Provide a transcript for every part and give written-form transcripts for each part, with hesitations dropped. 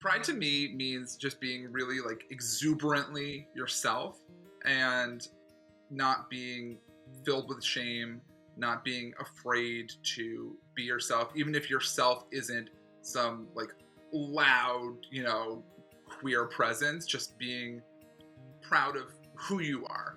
Pride to me means just being really like exuberantly yourself and not being filled with shame, not being afraid to be yourself, even if yourself isn't some like loud, queer presence, just being proud of who you are.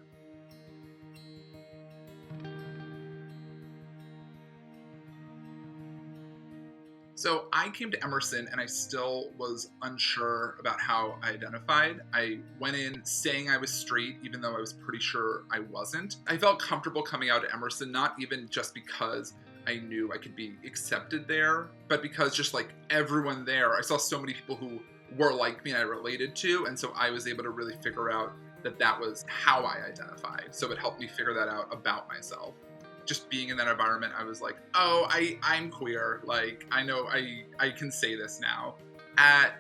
So I came to Emerson and I still was unsure about how I identified. I went in saying I was straight, even though I was pretty sure I wasn't. I felt comfortable coming out to Emerson, not even just because I knew I could be accepted there, but because just like everyone there, I saw so many people who were like me and I related to. And so I was able to really figure out that that was how I identified. So it helped me figure that out about myself. Just being in that environment, I was like, oh, I'm queer. Like, I know I can say this now. At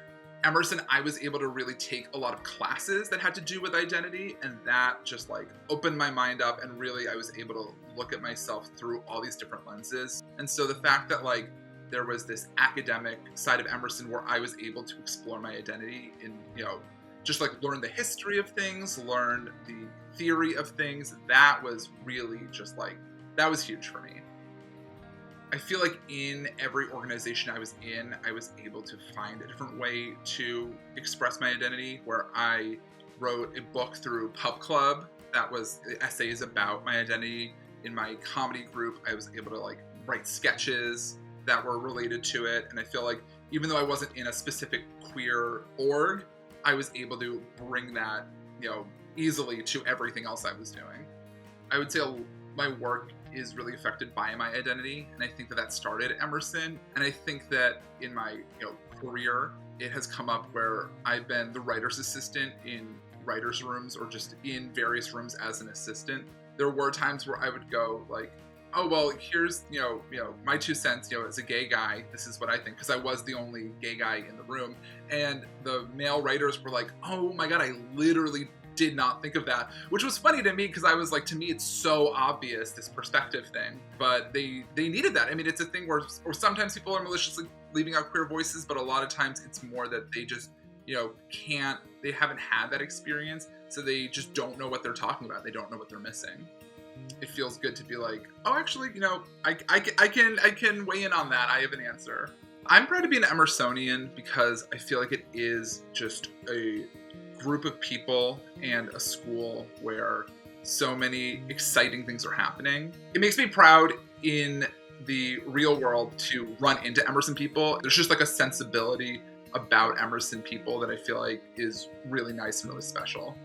Emerson, I was able to really take a lot of classes that had to do with identity, and that just like opened my mind up, and really I was able to look at myself through all these different lenses. And so the fact that like there was this academic side of Emerson where I was able to explore my identity and, just like learn the history of things, learn the theory of things, that was really just like, that was huge for me. I feel like in every organization I was in, I was able to find a different way to express my identity, where I wrote a book through Pub Club that was essays about my identity. In my comedy group, I was able to like write sketches that were related to it. And I feel like even though I wasn't in a specific queer org, I was able to bring that, easily to everything else I was doing. I would say my work is really affected by my identity, and I think that started at Emerson. And I think that in my career, it has come up where I've been the writer's assistant in writers' rooms or just in various rooms as an assistant. There were times where I would go like, oh well, here's my 2 cents. As a gay guy, this is what I think, because I was the only gay guy in the room, and the male writers were like, oh my god, I literally did not think of that, which was funny to me because I was like, to me it's so obvious, this perspective thing, but they needed that. I mean, it's a thing where or sometimes people are maliciously leaving out queer voices, but a lot of times it's more that they just they haven't had that experience, so they just don't know what they're talking about. They don't know what they're missing. It feels good to be like, oh, actually, I can weigh in on that. I have an answer. I'm proud to be an Emersonian because I feel like it is just a group of people and a school where so many exciting things are happening. It makes me proud in the real world to run into Emerson people. There's just like a sensibility about Emerson people that I feel like is really nice and really special.